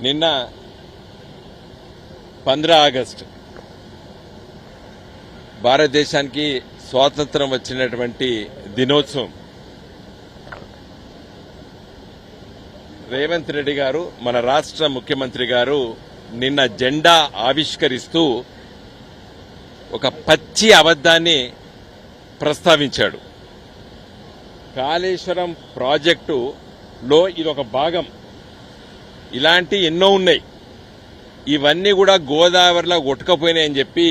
నిన్న 15 ఆగస్టు భారతదేశానికి స్వాతంత్రం వచ్చినటువంటి దినోత్సవం. రేవంత్ రెడ్డి గారు, మన రాష్ట్ర ముఖ్యమంత్రి గారు నిన్న జెండా ఆవిష్కరిస్తూ ఒక పచ్చి అబద్ధాన్ని ప్రస్తావించాడు. కాళేశ్వరం ప్రాజెక్టులో ఇదొక భాగం. ఇలాంటి ఎన్నో ఉన్నాయి. ఇవన్నీ కూడా గోదావరిలో కొట్టుకపోయినాయని చెప్పి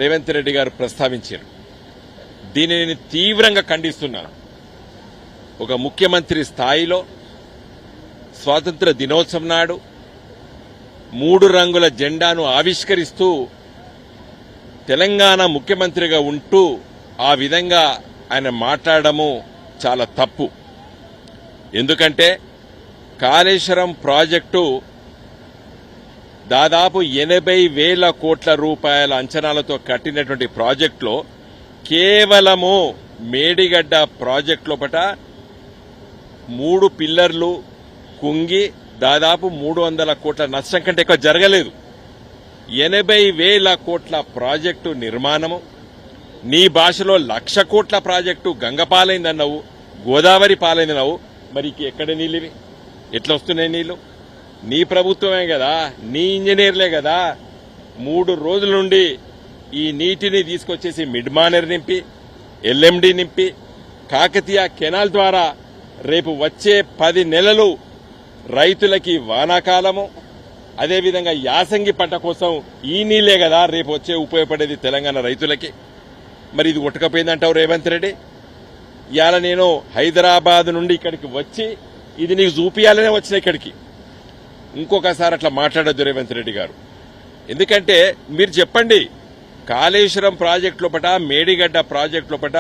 రేవంత్ రెడ్డి గారు ప్రస్తావించారు. దీనిని నేను తీవ్రంగా ఖండిస్తున్నాను. ఒక ముఖ్యమంత్రి స్థాయిలో స్వాతంత్ర దినోత్సవం నాడు 3 రంగుల జెండాను ఆవిష్కరిస్తూ తెలంగాణ ముఖ్యమంత్రిగా ఉంటూ ఆ విధంగా ఆయన మాట్లాడము చాలా తప్పు. ఎందుకంటే కాళేశ్వరం ప్రాజెక్టు దాదాపు 80,000 కోట్ల రూపాయల అంచనాలతో కట్టినటువంటి ప్రాజెక్టులో కేవలము మేడిగడ్డ ప్రాజెక్టు లోపట 3 పిల్లర్లు కుంగి దాదాపు 300 కోట్ల నష్టం కంటే ఎక్కువ జరగలేదు. 80,000 కోట్ల ప్రాజెక్టు నిర్మాణము, నీ భాషలో 1,00,000 కోట్ల ప్రాజెక్టు గంగపాలైందన్నావు, గోదావరి పాలైందన్నావు. మరి ఎక్కడ నీళ్ళివి? ఎట్లా వస్తున్నాయి నీళ్లు? నీ ప్రభుత్వమే కదా, నీ ఇంజనీర్లే కదా 3 రోజుల నుండి ఈ నీటిని తీసుకొచ్చేసి మిడ్ మానేర్ నింపి, ఎల్ఎండి నింపి, కాకతీయ కెనాల్ ద్వారా రేపు వచ్చే 10 నెలలు రైతులకి వానాకాలము, అదేవిధంగా యాసంగి పంట కోసం ఈ నీళ్లే కదా రేపు వచ్చే ఉపయోగపడేది తెలంగాణ రైతులకి. మరి ఇది ఉట్టకపోయిందంటావు రేవంత్ రెడ్డి. ఇవాళ నేను హైదరాబాద్ నుండి ఇక్కడికి వచ్చి ఇది నీకు చూపియాలనే వచ్చిన ఇక్కడికి. ఇంకొకసారి అట్లా మాట్లాడొద్దు రేవంత్ రెడ్డి గారు. ఎందుకంటే మీరు చెప్పండి, కాళేశ్వరం ప్రాజెక్టు లోపట, మేడిగడ్డ ప్రాజెక్టు లోపట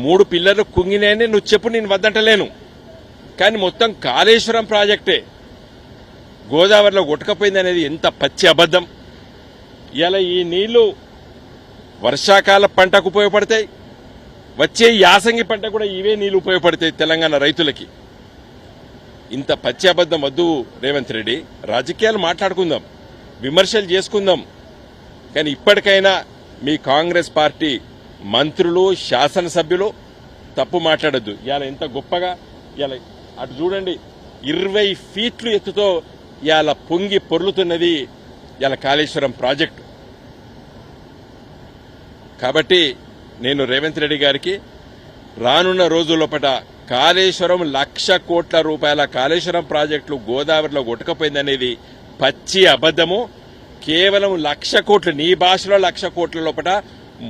3 పిల్లర్లు కుంగినాయని నువ్వు చెప్పు, నేను వద్దంటలేను. కానీ మొత్తం కాళేశ్వరం ప్రాజెక్టే గోదావరిలో కొట్టుకపోయింది అనేది ఎంత పచ్చి అబద్దం. ఇలా ఈ నీళ్లు వర్షాకాల పంటకు ఉపయోగపడతాయి, వచ్చే యాసంగి పంట కూడా ఇవే నీళ్లు ఉపయోగపడతాయి తెలంగాణ రైతులకి. ఇంత పచ్చి అబద్దం వద్దు రేవంత్ రెడ్డి. రాజకీయాలు మాట్లాడుకుందాం, విమర్శలు చేసుకుందాం. కానీ ఇప్పటికైనా మీ కాంగ్రెస్ పార్టీ మంత్రులు, శాసనసభ్యులు తప్పు మాట్లాడొద్దు. ఇవాళ ఎంత గొప్పగా ఇవాళ అటు చూడండి, 20 ఫీట్లు ఎత్తుతో ఇవాళ పొంగి పొర్లుతున్నది ఇవాళ కాళేశ్వరం ప్రాజెక్టు. కాబట్టి నేను రేవంత్ రెడ్డి గారికి రానున్న రోజుల్లోపట కాళేశ్వరం 1,00,000 కోట్ల రూపాయల కాళేశ్వరం ప్రాజెక్టులు గోదావరిలో కొట్టుకపోయిందనేది పచ్చి అబద్దము. కేవలం 1,00,000 కోట్లు, నీ భాషలో 1,00,000 కోట్ల లోపట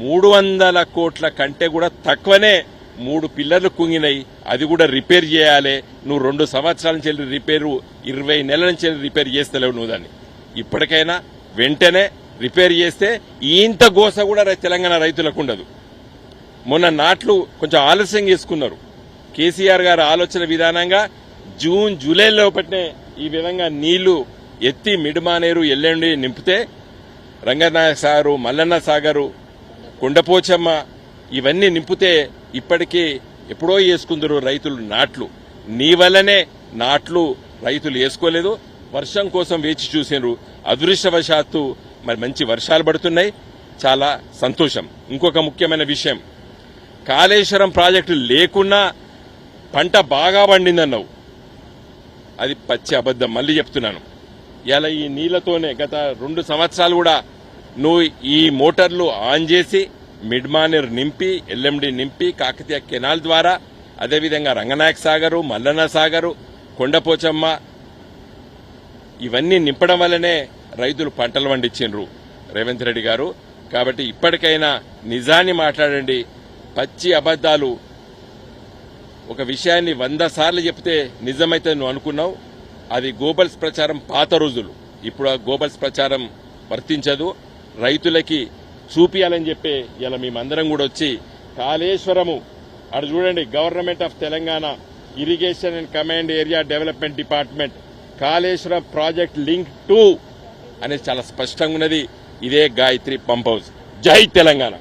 300 కోట్ల కంటే కూడా తక్కువనే 3 పిల్లర్లు కుంగినాయి. అది కూడా రిపేర్ చేయాలి. నువ్వు 2 సంవత్సరాల నుంచి రిపేరు, 20 నెలల నుంచి రిపేర్ చేస్తలేవు నువ్వు దాన్ని. ఇప్పటికైనా వెంటనే రిపేర్ చేస్తే ఇంత గోస కూడా తెలంగాణ రైతులకు ఉండదు. మొన్న నాట్లు కొంచెం ఆలస్యం చేసుకున్నారు. కేసీఆర్ గారు ఆలోచన విధానంగా జూన్ జూలై లోపట్నే ఈ విధంగా నీళ్లు ఎత్తి మిడిమానేరు, ఎల్లండి నింపితే రంగనాయక సాగరు, మల్లన్న సాగరు, కొండపోచమ్మ ఇవన్నీ నింపితే ఇప్పటికీ ఎప్పుడో వేసుకుందరు రైతులు నాట్లు. నీ వల్లనే నాట్లు రైతులు వేసుకోలేదు, వర్షం కోసం వేచి చూసినారు. అదృష్టవశాత్తు మరి మంచి వర్షాలు పడుతున్నాయి, చాలా సంతోషం. ఇంకొక ముఖ్యమైన విషయం, కాళేశ్వరం ప్రాజెక్టు లేకున్నా పంట బాగా పండిందన్నావు. అది పచ్చి అబద్దం. మళ్ళీ చెప్తున్నాను, ఇలా ఈ నీళ్లతోనే గత 2 సంవత్సరాలు కూడా నువ్వు ఈ మోటార్లు ఆన్ చేసి మిడ్ మానేర్ నింపి, ఎల్ఎండి నింపి, కాకతీయ కెనాల్ ద్వారా, అదేవిధంగా రంగనాయక సాగరు, మల్లన్న సాగరు, కొండపోచమ్మ ఇవన్నీ నింపడం వల్లనే రైతులు పంటలు పండించిండ్రు రేవంత్ రెడ్డి గారు. కాబట్టి ఇప్పటికైనా నిజాన్ని మాట్లాడండి. పచ్చి అబద్దాలు, ఒక విషయాన్ని 100 సార్లు చెప్తే నిజమైతే నువ్వు అనుకున్నావు. అది గోబల్స్ ప్రచారం పాత రోజులు. ఇప్పుడు ఆ గోబల్స్ ప్రచారం వర్తించదు. రైతులకి చూపియాలని చెప్పే ఇలా మేమందరం కూడా వచ్చి కాళేశ్వరము అటు చూడండి, government of Telangana irrigation and command area development department Kaleshwaram project link 2 అనేది చాలా స్పష్టంగా ఉన్నది. ఇదే గాయత్రి పంప్ హౌస్. జై తెలంగాణ.